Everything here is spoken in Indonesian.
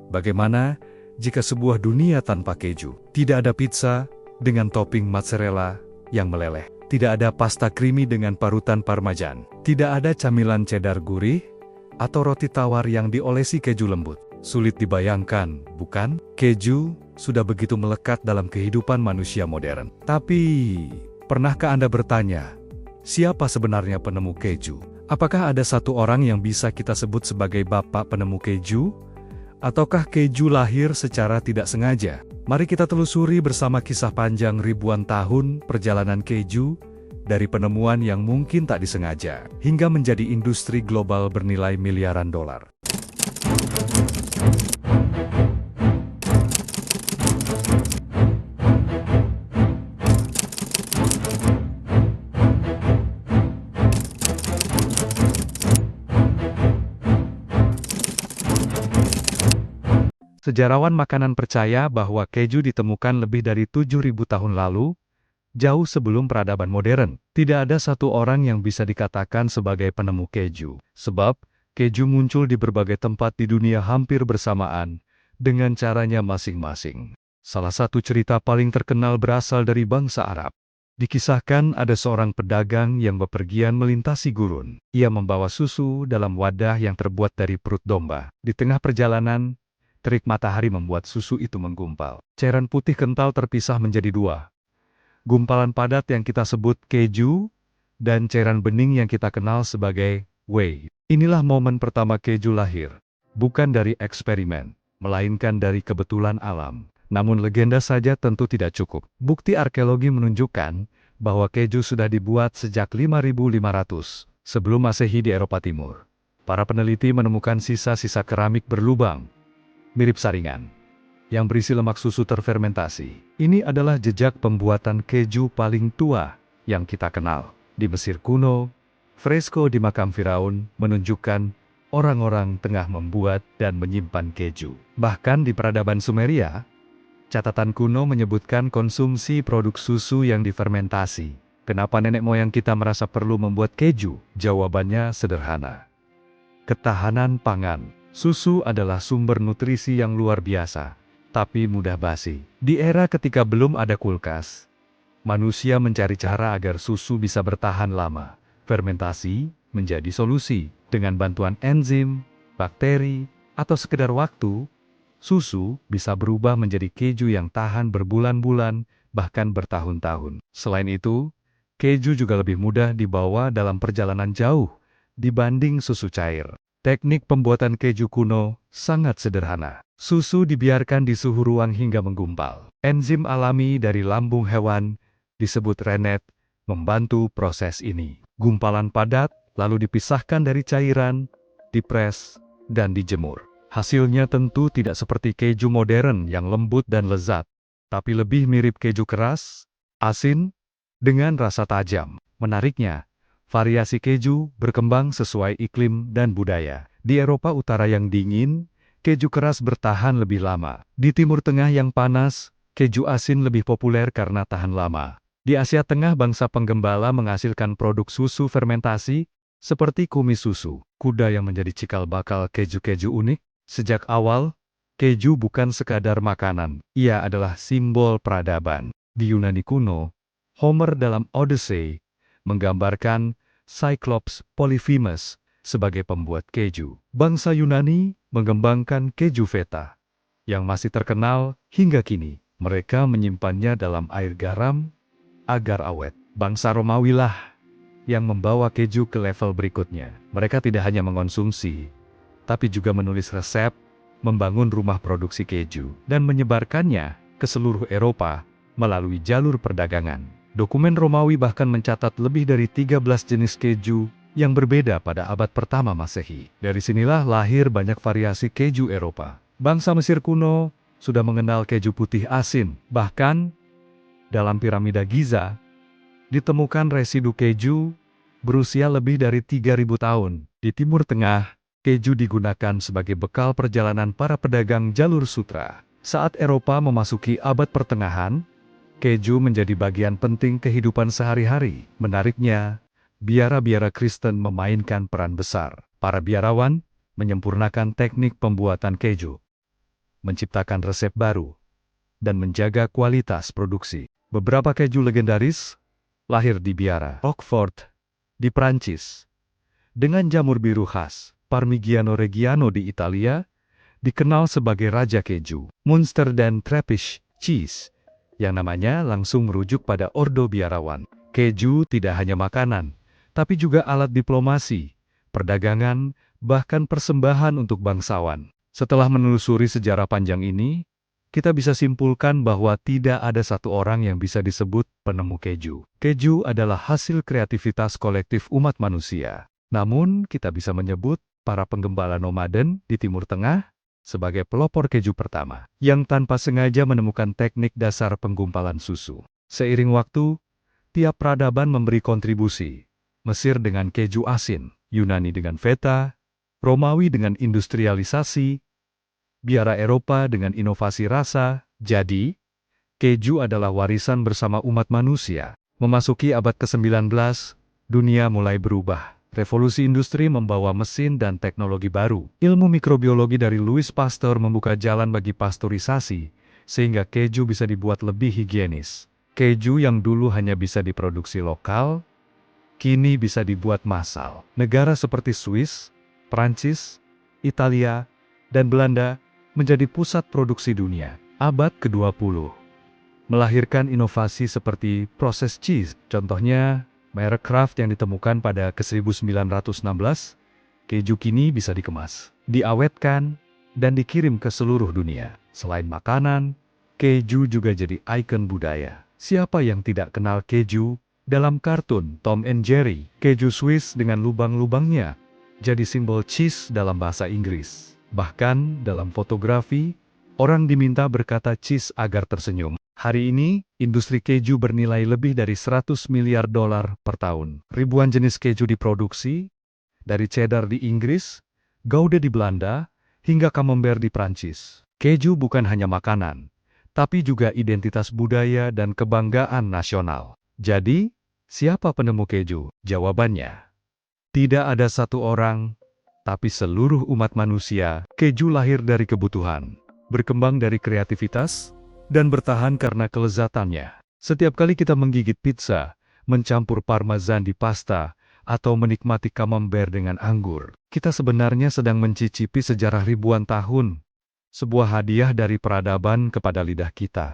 Bagaimana jika sebuah dunia tanpa keju? Tidak ada pizza dengan topping mozzarella yang meleleh. Tidak ada pasta creamy dengan parutan parmesan. Tidak ada camilan cheddar gurih atau roti tawar yang diolesi keju lembut. Sulit dibayangkan, bukan? Keju sudah begitu melekat dalam kehidupan manusia modern. Tapi, pernahkah Anda bertanya, siapa sebenarnya penemu keju? Apakah ada satu orang yang bisa kita sebut sebagai bapak penemu keju? Ataukah keju lahir secara tidak sengaja? Mari kita telusuri bersama kisah panjang ribuan tahun perjalanan keju, dari penemuan yang mungkin tak disengaja, hingga menjadi industri global bernilai miliaran dolar. Sejarawan makanan percaya bahwa keju ditemukan lebih dari 7.000 tahun lalu, jauh sebelum peradaban modern. Tidak ada satu orang yang bisa dikatakan sebagai penemu keju, sebab keju muncul di berbagai tempat di dunia hampir bersamaan, dengan caranya masing-masing. Salah satu cerita paling terkenal berasal dari bangsa Arab. Dikisahkan ada seorang pedagang yang bepergian melintasi gurun. Ia membawa susu dalam wadah yang terbuat dari perut domba. Di tengah perjalanan, terik matahari membuat susu itu menggumpal. Cairan putih kental terpisah menjadi dua. Gumpalan padat yang kita sebut keju, dan cairan bening yang kita kenal sebagai whey. Inilah momen pertama keju lahir. Bukan dari eksperimen, melainkan dari kebetulan alam. Namun legenda saja tentu tidak cukup. Bukti arkeologi menunjukkan bahwa keju sudah dibuat sejak 5.500 sebelum Masehi di Eropa Timur. Para peneliti menemukan sisa-sisa keramik berlubang, mirip saringan, yang berisi lemak susu terfermentasi. Ini adalah jejak pembuatan keju paling tua yang kita kenal. Di Mesir kuno, fresko di makam Firaun menunjukkan orang-orang tengah membuat dan menyimpan keju. Bahkan di peradaban Sumeria, catatan kuno menyebutkan konsumsi produk susu yang difermentasi. Kenapa nenek moyang kita merasa perlu membuat keju? Jawabannya sederhana. Ketahanan pangan. Susu adalah sumber nutrisi yang luar biasa, tapi mudah basi. Di era ketika belum ada kulkas, manusia mencari cara agar susu bisa bertahan lama. Fermentasi menjadi solusi. Dengan bantuan enzim, bakteri, atau sekedar waktu, susu bisa berubah menjadi keju yang tahan berbulan-bulan, bahkan bertahun-tahun. Selain itu, keju juga lebih mudah dibawa dalam perjalanan jauh dibanding susu cair. Teknik pembuatan keju kuno sangat sederhana. Susu dibiarkan di suhu ruang hingga menggumpal. Enzim alami dari lambung hewan, disebut rennet, membantu proses ini. Gumpalan padat, lalu dipisahkan dari cairan, dipres, dan dijemur. Hasilnya tentu tidak seperti keju modern yang lembut dan lezat, tapi lebih mirip keju keras, asin, dengan rasa tajam. Menariknya, variasi keju berkembang sesuai iklim dan budaya. Di Eropa Utara yang dingin, keju keras bertahan lebih lama. Di Timur Tengah yang panas, keju asin lebih populer karena tahan lama. Di Asia Tengah, bangsa penggembala menghasilkan produk susu fermentasi, seperti kumis susu, kuda yang menjadi cikal bakal keju-keju unik. Sejak awal, keju bukan sekadar makanan, ia adalah simbol peradaban. Di Yunani kuno, Homer dalam Odyssey menggambarkan Cyclops Polyphemus sebagai pembuat keju. Bangsa Yunani mengembangkan keju feta, yang masih terkenal hingga kini. Mereka menyimpannya dalam air garam agar awet. Bangsa Romawi lah yang membawa keju ke level berikutnya. Mereka tidak hanya mengonsumsi, tapi juga menulis resep, membangun rumah produksi keju, dan menyebarkannya ke seluruh Eropa melalui jalur perdagangan. Dokumen Romawi bahkan mencatat lebih dari 13 jenis keju yang berbeda pada abad pertama Masehi. Dari sinilah lahir banyak variasi keju Eropa. Bangsa Mesir kuno sudah mengenal keju putih asin. Bahkan, dalam piramida Giza, ditemukan residu keju berusia lebih dari 3.000 tahun. Di Timur Tengah, keju digunakan sebagai bekal perjalanan para pedagang jalur sutra. Saat Eropa memasuki abad pertengahan, keju menjadi bagian penting kehidupan sehari-hari. Menariknya, biara-biara Kristen memainkan peran besar. Para biarawan menyempurnakan teknik pembuatan keju. menciptakan resep baru, dan menjaga kualitas produksi. Beberapa keju legendaris lahir di Biara, Roquefort, di Prancis, dengan jamur biru khas. Parmigiano Reggiano di Italia dikenal sebagai raja keju. Munster dan Trappist cheese, yang namanya langsung merujuk pada Ordo Biarawan. Keju tidak hanya makanan, tapi juga alat diplomasi, perdagangan, bahkan persembahan untuk bangsawan. Setelah menelusuri sejarah panjang ini, kita bisa simpulkan bahwa tidak ada satu orang yang bisa disebut penemu keju. Keju adalah hasil kreativitas kolektif umat manusia. Namun, kita bisa menyebut para penggembala nomaden di Timur Tengah sebagai pelopor keju pertama, yang tanpa sengaja menemukan teknik dasar penggumpalan susu. Seiring waktu, tiap peradaban memberi kontribusi. Mesir dengan keju asin, Yunani dengan feta, Romawi dengan industrialisasi, Biara Eropa dengan inovasi rasa. Jadi, keju adalah warisan bersama umat manusia. Memasuki abad ke-19, dunia mulai berubah. Revolusi industri membawa mesin dan teknologi baru. Ilmu mikrobiologi dari Louis Pasteur membuka jalan bagi pasteurisasi, sehingga keju bisa dibuat lebih higienis. Keju yang dulu hanya bisa diproduksi lokal, kini bisa dibuat massal. Negara seperti Swiss, Prancis, Italia, dan Belanda menjadi pusat produksi dunia. Abad ke-20 melahirkan inovasi seperti proses cheese. Contohnya, merek Kraft yang ditemukan pada ke-1916, keju kini bisa dikemas, diawetkan, dan dikirim ke seluruh dunia. Selain makanan, keju juga jadi ikon budaya. Siapa yang tidak kenal keju? Dalam kartun Tom and Jerry, keju Swiss dengan lubang-lubangnya jadi simbol cheese dalam bahasa Inggris. Bahkan dalam fotografi, orang diminta berkata cheese agar tersenyum. Hari ini, industri keju bernilai lebih dari $100 miliar per tahun. Ribuan jenis keju diproduksi, dari cheddar di Inggris, Gouda di Belanda, hingga Camembert di Prancis. Keju bukan hanya makanan, tapi juga identitas budaya dan kebanggaan nasional. Jadi, siapa penemu keju? Jawabannya, tidak ada satu orang, tapi seluruh umat manusia. Keju lahir dari kebutuhan, berkembang dari kreativitas, dan bertahan karena kelezatannya. Setiap kali kita menggigit pizza, mencampur parmesan di pasta, atau menikmati camembert dengan anggur, kita sebenarnya sedang mencicipi sejarah ribuan tahun. Sebuah hadiah dari peradaban kepada lidah kita.